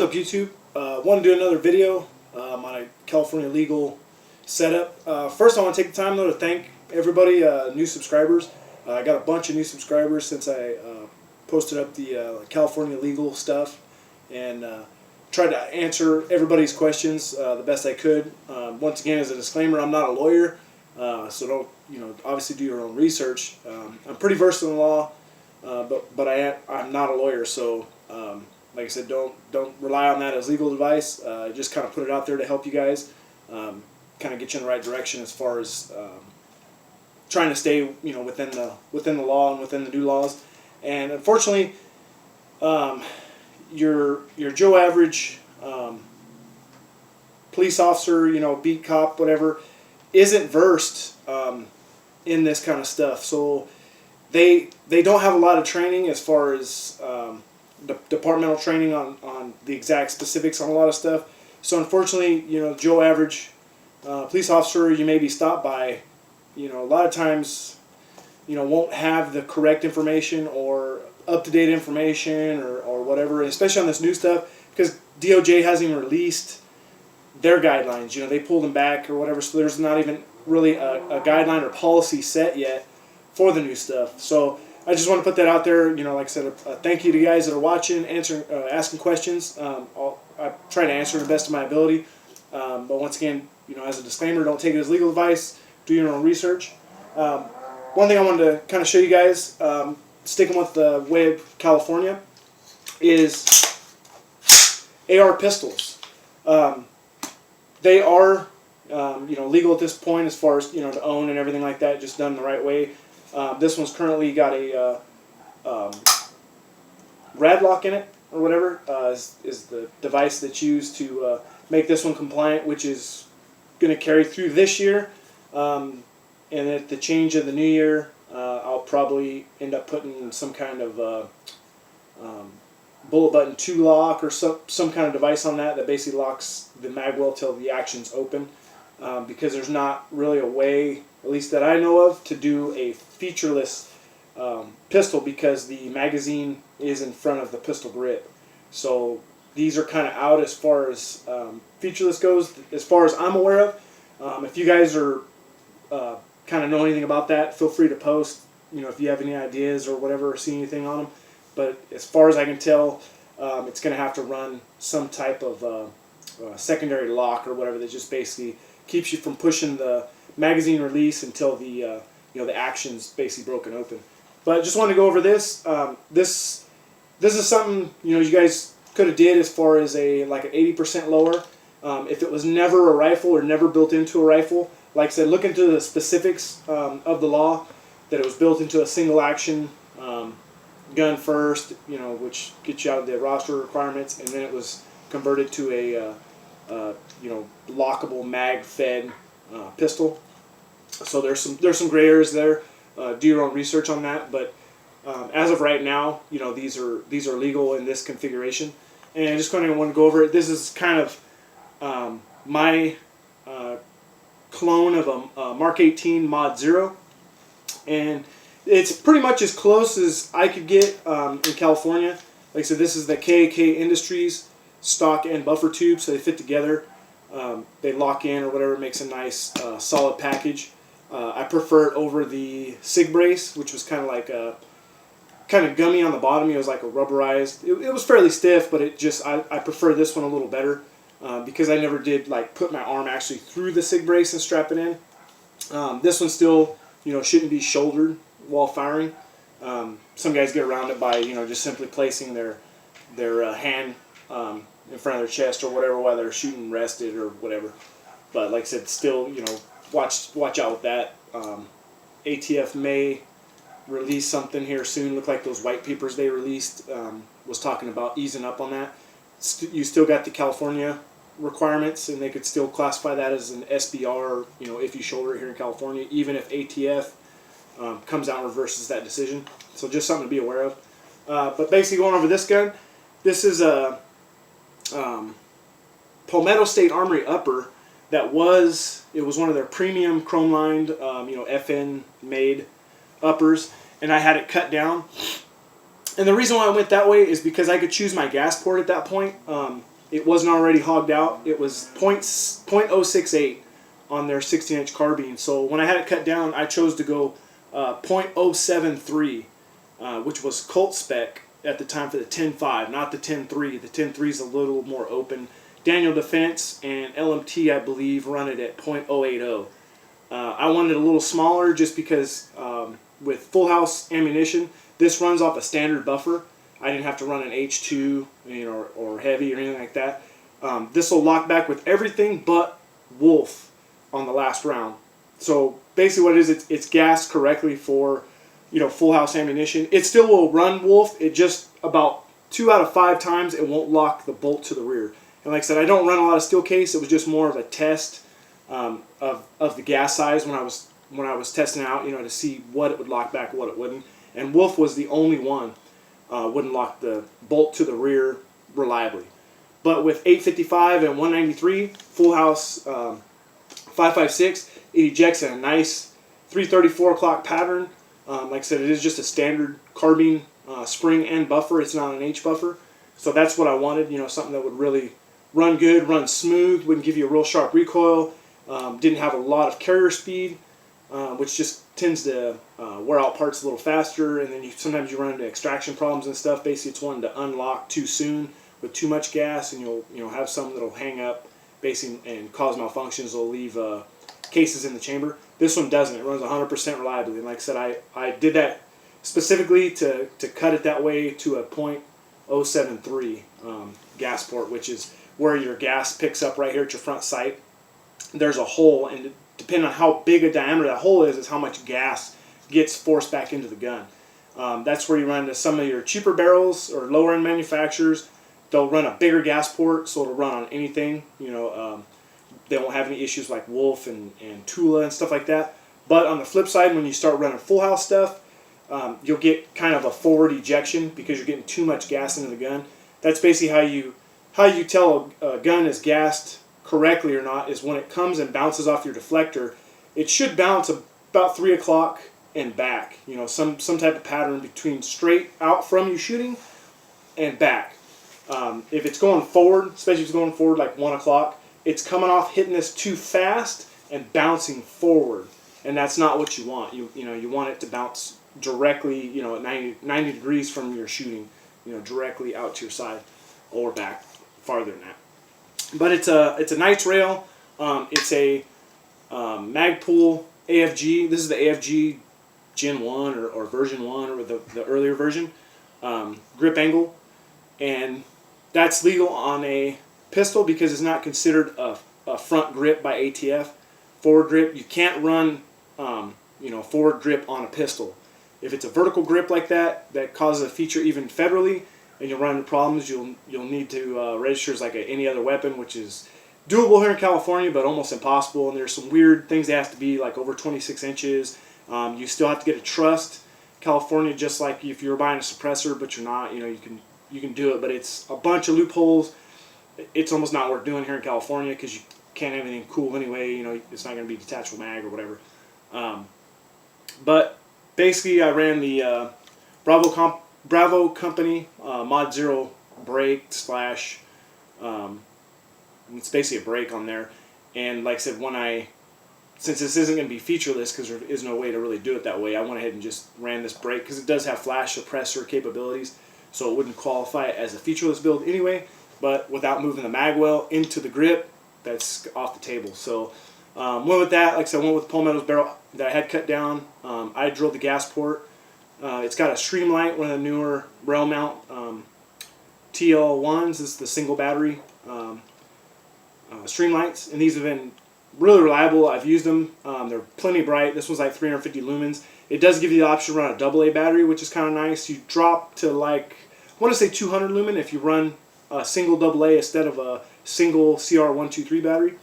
What's up, YouTube? Want to do another video on a California legal setup. First, I want to take the time though to thank everybody, new subscribers. I got a bunch of new subscribers since I posted up the California legal stuff and tried to answer everybody's questions the best I could. Once again, as a disclaimer, I'm not a lawyer, so don't obviously do your own research. I'm pretty versed in the law, but I'm not a lawyer, so. Like I said, don't rely on that as legal advice. Just kind of put it out there to help you guys, kind of get you in the right direction as far as trying to stay, within the law and within the new laws. And unfortunately, your Joe average police officer, beat cop, whatever, isn't versed in this kind of stuff. So they don't have a lot of training as far as departmental training on the exact specifics on a lot of stuff. So unfortunately, Joe average police officer you may be stopped by, a lot of times, won't have the correct information or up-to-date information or whatever, especially on this new stuff, because DOJ hasn't even released their guidelines. They pulled them back or whatever, so there's not even really a guideline or policy set yet for the new stuff. So I just want to put that out there. Like I said, thank you to you guys that are watching, asking questions. I try to answer to the best of my ability. But once again, as a disclaimer, don't take it as legal advice. Do your own research. One thing I wanted to kind of show you guys, sticking with the way of California, is AR pistols. They are, legal at this point as far as to own and everything like that, just done the right way. This one's currently got a rad lock in it, or whatever, is the device that's used to make this one compliant, which is going to carry through this year. And at the change of the new year, I'll probably end up putting some kind of bullet button 2 lock or some kind of device on that basically locks the mag well till the action's open, because there's not really a way, at least that I know of, to do a featureless pistol, because the magazine is in front of the pistol grip. So these are kind of out as far as featureless goes, as far as I'm aware of. If you guys are kind of know anything about that, feel free to post, if you have any ideas or whatever, or see anything on them. But as far as I can tell, it's going to have to run some type of secondary lock or whatever that just basically keeps you from pushing the magazine release until the the action's basically broken open. But I just wanted to go over this. This is something you guys could have did as far as like an 80% lower. If it was never a rifle or never built into a rifle, like I said, look into the specifics of the law, that it was built into a single action gun first, which gets you out of the roster requirements, and then it was converted to a lockable mag-fed pistol. So there's some gray areas there. Do your own research on that, but as of right now, these are legal in this configuration. And I just kind of want to go over it. This is kind of my clone of a Mk18 Mod 0, and it's pretty much as close as I could get in California. Like I said, this is the K Industries stock and buffer tube, so they fit together. They lock in or whatever, makes a nice solid package. I prefer it over the SIG brace, which was kind of like kind of gummy on the bottom. It was like a rubberized. It was fairly stiff, but I prefer this one a little better because I never did like put my arm actually through the SIG brace and strap it in. This one still shouldn't be shouldered while firing. Some guys get around it by just simply placing their hand in front of their chest or whatever while they're shooting rested or whatever. But like I said, still watch out with that. ATF may release something here soon. Look like those white papers they released was talking about easing up on that. You still got the California requirements, and they could still classify that as an SBR, if you shoulder it here in California, even if ATF comes out and reverses that decision. So just something to be aware of. But basically, going over this gun, this is a Palmetto State Armory upper that was one of their premium chrome lined, FN made uppers, and I had it cut down. And the reason why I went that way is because I could choose my gas port at that point. it wasn't already hogged out. It was .068 on their 16-inch carbine. So when I had it cut down, I chose to go .073, which was Colt spec at the time for the 10.5, not the 10.3. The 10.3 is a little more open. Daniel Defense and LMT, I believe, run it at .080. I wanted it a little smaller just because with full house ammunition, this runs off a standard buffer. I didn't have to run an H2, or heavy or anything like that. This will lock back with everything but Wolf on the last round. So basically what it is, it's gassed correctly for, full house ammunition. It still will run Wolf. It just about 2 out of 5 times it won't lock the bolt to the rear. And like I said, I don't run a lot of steel case. It was just more of a test of the gas size when I was testing out, to see what it would lock back, what it wouldn't. And Wolf was the only one wouldn't lock the bolt to the rear reliably. But with 855 and 193 full house 5.56, it ejects in a nice 334 o'clock pattern. Like I said, it is just a standard carbine spring and buffer. It's not an H buffer. So that's what I wanted, something that would really run good, run smooth, wouldn't give you a real sharp recoil, didn't have a lot of carrier speed, which just tends to wear out parts a little faster, and then sometimes you run into extraction problems and stuff. Basically, it's one to unlock too soon with too much gas, and you'll have some that'll hang up basically and cause malfunctions. They'll leave cases in the chamber. This one doesn't. It runs 100% reliably, and like I said, I did that specifically to cut it that way to a .073 gas port, which is where your gas picks up right here at your front sight. There's a hole, and depending on how big a diameter that hole is how much gas gets forced back into the gun. That's where you run into some of your cheaper barrels or lower end manufacturers. They'll run a bigger gas port, so it'll run on anything. They won't have any issues like Wolf and Tula and stuff like that. But on the flip side, when you start running full house stuff, you'll get kind of a forward ejection because you're getting too much gas into the gun. That's basically how you tell a gun is gassed correctly or not is when it comes and bounces off your deflector. It should bounce about 3 o'clock and back. Some type of pattern between straight out from you shooting and back. If it's going forward, especially if it's going forward like 1 o'clock, it's coming off hitting this too fast and bouncing forward, and that's not what you want. You want it to bounce directly, at 90 degrees from your shooting, directly out to your side or back farther than that. But it's a Knights rail. It's a Magpul AFG. This is the AFG Gen 1 or version 1 or the earlier version grip angle, and that's legal on a pistol because it's not considered a front grip by ATF. Forward grip, you can't run forward grip on a pistol. If it's a vertical grip like that causes a feature even federally, and you'll run into problems. You'll need to register as like any other weapon, which is doable here in California, but almost impossible. And there's some weird things that have to be like over 26 inches. You still have to get a trust. California, just like if you're buying a suppressor, but you're not, you can do it, but it's a bunch of loopholes. It's almost not worth doing here in California because you can't have anything cool anyway. It's not going to be detachable mag or whatever. But basically, I ran the Bravo Company Mod Zero brake / it's basically a brake on there. And like I said, since this isn't going to be featureless because there is no way to really do it that way, I went ahead and just ran this brake because it does have flash suppressor capabilities, so it wouldn't qualify as a featureless build anyway. But without moving the magwell into the grip, that's off the table. So went with that. Like I said, went with the Palmetto's barrel that I had cut down. I drilled the gas port. It's got a Streamlight, one of the newer rail mount TL1s. This is the single battery Streamlights, and these have been really reliable. I've used them. They're plenty bright. This one's like 350 lumens. It does give you the option to run a AA battery, which is kind of nice. You drop to like, I want to say 200 lumen if you run a single AA instead of a single CR123 battery.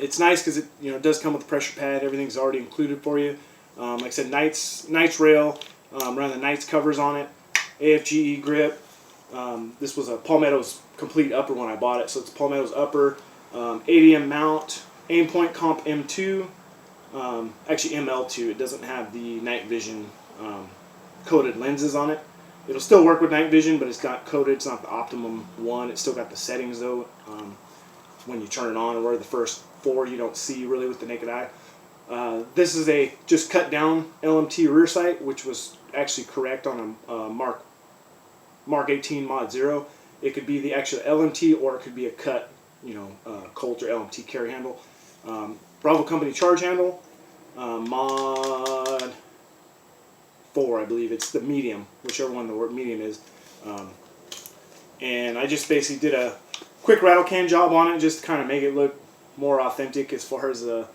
It's nice because it does come with a pressure pad. Everything's already included for you. Like I said, Knights rail, run the Knights covers on it, AFGE grip. This was a Palmetto's complete upper when I bought it, so it's Palmetto's upper, ADM mount, Aimpoint Comp M2, actually ML2. It doesn't have the night vision coated lenses on it. It'll still work with night vision, but it's not coded. It's not the optimum one. It's still got the settings though. When you turn it on, where the first 4 you don't see really with the naked eye. This is a just cut down LMT rear sight, which was actually correct on a Mk18 Mod 0. It could be the actual LMT, or it could be a cut, Colt or LMT carry handle. Bravo Company charge handle, Mod 4, I believe. It's the medium, whichever one the word medium is. And I just basically did a quick rattle can job on it, just to kind of make it look more authentic as far as the,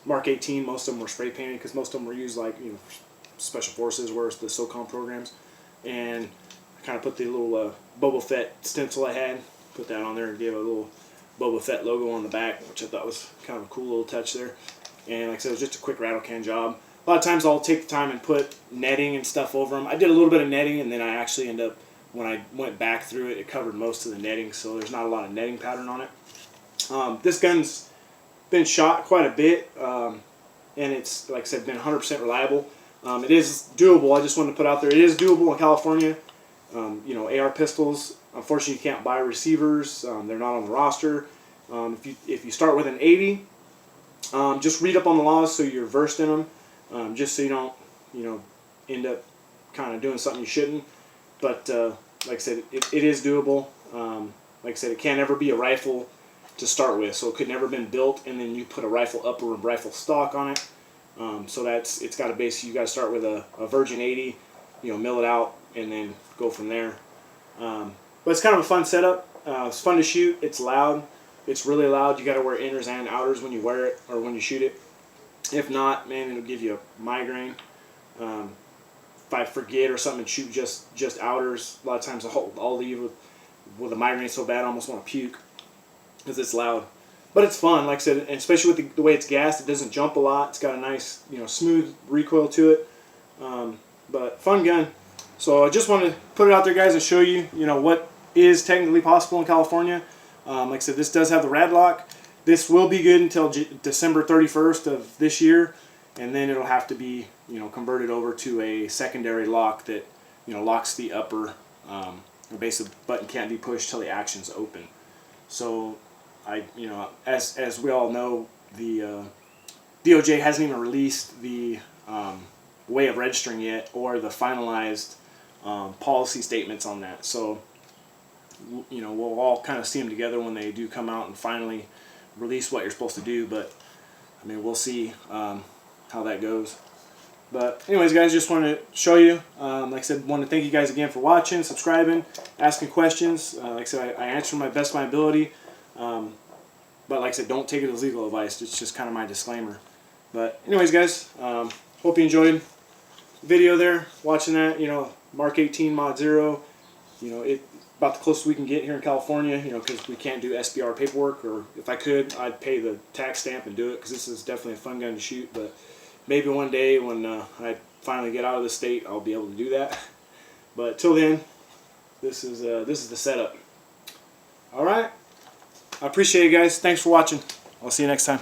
Mark 18. Most of them were spray painted because most of them were used like, special forces, whereas the SOCOM programs. And I kind of put the little Boba Fett stencil I had, put that on there and gave a little Boba Fett logo on the back, which I thought was kind of a cool little touch there. And like I said, it was just a quick rattle can job. A lot of times I'll take the time and put netting and stuff over them. I did a little bit of netting, and then I actually end up, when I went back through it, it covered most of the netting, so there's not a lot of netting pattern on it. This gun's been shot quite a bit, and it's, like I said, been 100% reliable. It is doable. I just wanted to put out there, it is doable in California. AR pistols, unfortunately you can't buy receivers. They're not on the roster. If you start with an 80, just read up on the laws so you're versed in them, just so you don't, end up kind of doing something you shouldn't. But like I said, it is doable. Like I said, it can't ever be a rifle to start with, so it could never have been built and then you put a rifle upper rifle stock on it. So it's got to basically, you got to start with a Virgin 80, mill it out and then go from there. But it's kind of a fun setup. It's fun to shoot. It's loud. It's really loud. You got to wear inners and outers when you wear it or when you shoot it. If not, man, it'll give you a migraine. If I forget or something and shoot just outers, a lot of times I'll leave with a migraine so bad I almost want to puke because it's loud. But it's fun, like I said, and especially with the way it's gassed, it doesn't jump a lot. It's got a nice, smooth recoil to it. But fun gun. So I just wanted to put it out there, guys, and show you, what is technically possible in California. Like I said, this does have the rad lock. This will be good until December 31st of this year, and then it'll have to be, converted over to a secondary lock that, locks the upper. The base of the button can't be pushed till the action's open. So as we all know, the DOJ hasn't even released the way of registering yet, or the finalized policy statements on that. So we'll all kind of see them together when they do come out and finally release what you're supposed to do. But I mean, we'll see how that goes. But anyways, guys, just wanted to show you. Like I said, want to thank you guys again for watching, subscribing, asking questions. Like I said, I answer my best of my ability. But like I said, don't take it as legal advice. It's just kind of my disclaimer. But anyways, guys, hope you enjoyed the video there, watching that. Mark 18 Mod 0. It about the closest we can get here in California. Because we can't do SBR paperwork, or if I could, I'd pay the tax stamp and do it, because this is definitely a fun gun to shoot. But maybe one day when I finally get out of the state, I'll be able to do that. But till then, this is the setup. All right. I appreciate it, guys. Thanks for watching. I'll see you next time.